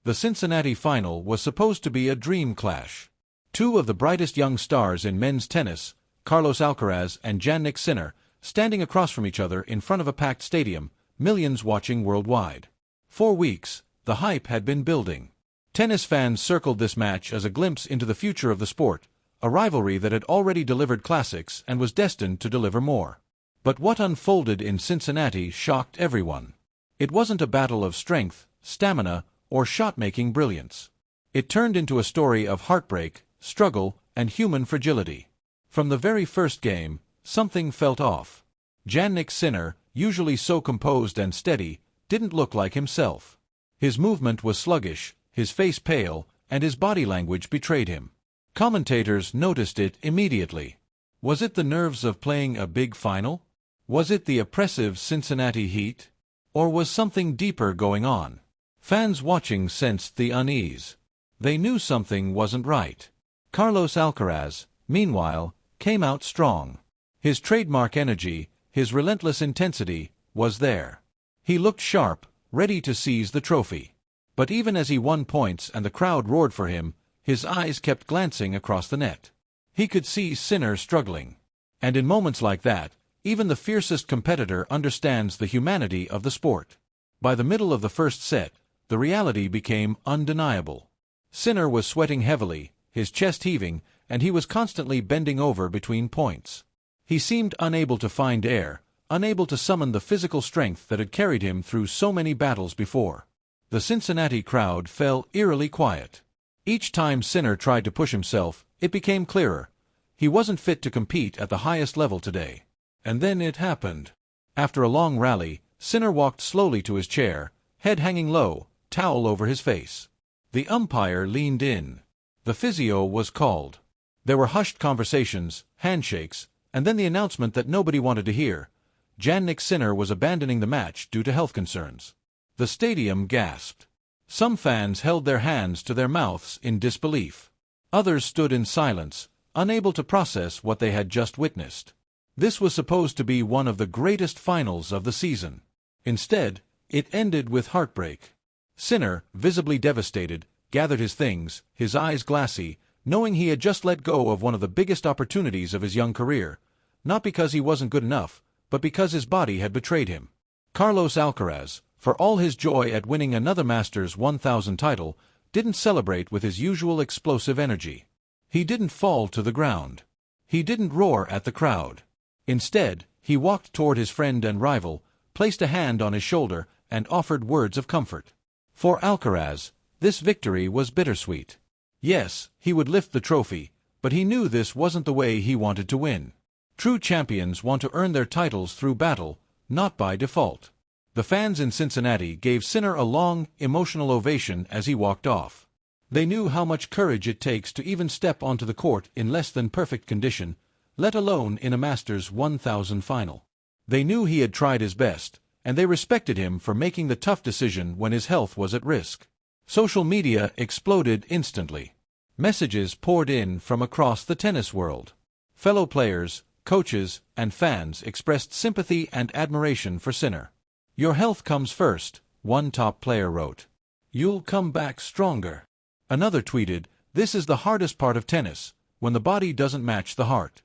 The Cincinnati final was supposed to be a dream clash. Two of the brightest young stars in men's tennis, Carlos Alcaraz and Jannik Sinner, standing across from each other in front of a packed stadium, millions watching worldwide. For weeks, the hype had been building. Tennis fans circled this match as a glimpse into the future of the sport, a rivalry that had already delivered classics and was destined to deliver more. But what unfolded in Cincinnati shocked everyone. It wasn't a battle of strength, stamina, or shot-making brilliance. It turned into a story of heartbreak, struggle, and human fragility. From the very first game, something felt off. Jannik Sinner, usually so composed and steady, didn't look like himself. His movement was sluggish, his face pale, and his body language betrayed him. Commentators noticed it immediately. Was it the nerves of playing a big final? Was it the oppressive Cincinnati heat? Or was something deeper going on? Fans watching sensed the unease. They knew something wasn't right. Carlos Alcaraz, meanwhile, came out strong. His trademark energy, his relentless intensity, was there. He looked sharp, ready to seize the trophy. But even as he won points and the crowd roared for him, his eyes kept glancing across the net. He could see Sinner struggling. And in moments like that, even the fiercest competitor understands the humanity of the sport. By the middle of the first set, the reality became undeniable. Sinner was sweating heavily, his chest heaving, and he was constantly bending over between points. He seemed unable to find air, unable to summon the physical strength that had carried him through so many battles before. The Cincinnati crowd fell eerily quiet. Each time Sinner tried to push himself, it became clearer. He wasn't fit to compete at the highest level today. And then it happened. After a long rally, Sinner walked slowly to his chair, head hanging low, towel over his face. The umpire leaned in. The physio was called. There were hushed conversations, handshakes, and then the announcement that nobody wanted to hear. Jannik Sinner was abandoning the match due to health concerns. The stadium gasped. Some fans held their hands to their mouths in disbelief. Others stood in silence, unable to process what they had just witnessed. This was supposed to be one of the greatest finals of the season. Instead, it ended with heartbreak. Sinner, visibly devastated, gathered his things, his eyes glassy, knowing he had just let go of one of the biggest opportunities of his young career, not because he wasn't good enough, but because his body had betrayed him. Carlos Alcaraz, for all his joy at winning another Masters 1000 title, didn't celebrate with his usual explosive energy. He didn't fall to the ground. He didn't roar at the crowd. Instead, he walked toward his friend and rival, placed a hand on his shoulder, and offered words of comfort. For Alcaraz, this victory was bittersweet. Yes, he would lift the trophy, but he knew this wasn't the way he wanted to win. True champions want to earn their titles through battle, not by default. The fans in Cincinnati gave Sinner a long, emotional ovation as he walked off. They knew how much courage it takes to even step onto the court in less than perfect condition, let alone in a Masters 1000 final. They knew he had tried his best, and they respected him for making the tough decision when his health was at risk. Social media exploded instantly. Messages poured in from across the tennis world. Fellow players, coaches, and fans expressed sympathy and admiration for Sinner. "Your health comes first," one top player wrote. "You'll come back stronger." Another tweeted, "This is the hardest part of tennis, when the body doesn't match the heart."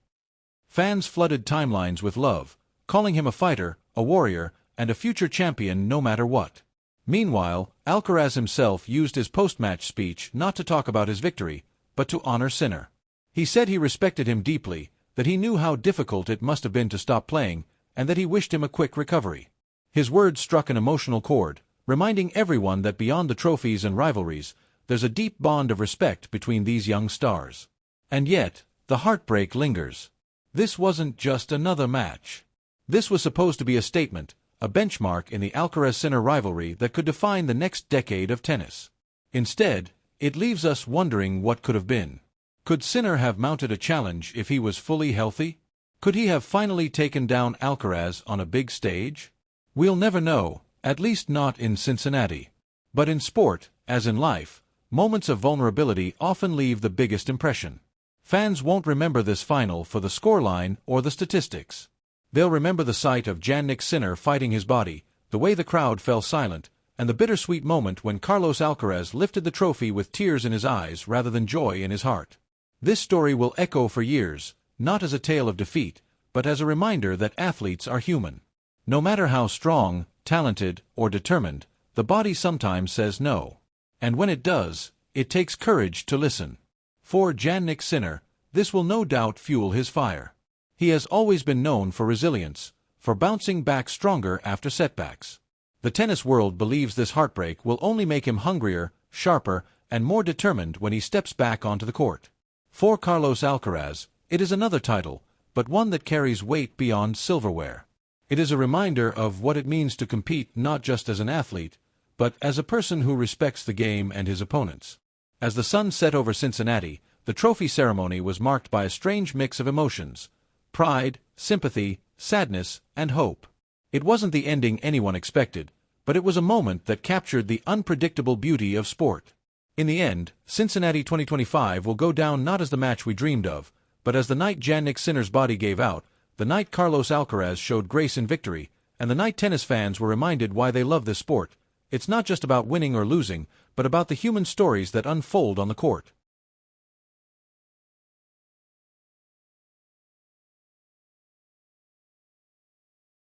Fans flooded timelines with love, calling him a fighter, a warrior, and a future champion no matter what. Meanwhile, Alcaraz himself used his post-match speech not to talk about his victory, but to honor Sinner. He said he respected him deeply, that he knew how difficult it must have been to stop playing, and that he wished him a quick recovery. His words struck an emotional chord, reminding everyone that beyond the trophies and rivalries, there's a deep bond of respect between these young stars. And yet, the heartbreak lingers. This wasn't just another match. This was supposed to be a statement, a benchmark in the Alcaraz-Sinner rivalry that could define the next decade of tennis. Instead, it leaves us wondering what could have been. Could Sinner have mounted a challenge if he was fully healthy? Could he have finally taken down Alcaraz on a big stage? We'll never know, at least not in Cincinnati. But in sport, as in life, moments of vulnerability often leave the biggest impression. Fans won't remember this final for the scoreline or the statistics. They'll remember the sight of Jannik Sinner fighting his body, the way the crowd fell silent, and the bittersweet moment when Carlos Alcaraz lifted the trophy with tears in his eyes rather than joy in his heart. This story will echo for years, not as a tale of defeat, but as a reminder that athletes are human. No matter how strong, talented, or determined, the body sometimes says no. And when it does, it takes courage to listen. For Jannik Sinner, this will no doubt fuel his fire. He has always been known for resilience, for bouncing back stronger after setbacks. The tennis world believes this heartbreak will only make him hungrier, sharper, and more determined when he steps back onto the court. For Carlos Alcaraz, it is another title, but one that carries weight beyond silverware. It is a reminder of what it means to compete not just as an athlete, but as a person who respects the game and his opponents. As the sun set over Cincinnati, the trophy ceremony was marked by a strange mix of emotions: pride, sympathy, sadness, and hope. It wasn't the ending anyone expected, but it was a moment that captured the unpredictable beauty of sport. In the end, Cincinnati 2025 will go down not as the match we dreamed of, but as the night Jannik Sinner's body gave out, the night Carlos Alcaraz showed grace in victory, and the night tennis fans were reminded why they love this sport. It's not just about winning or losing, but about the human stories that unfold on the court.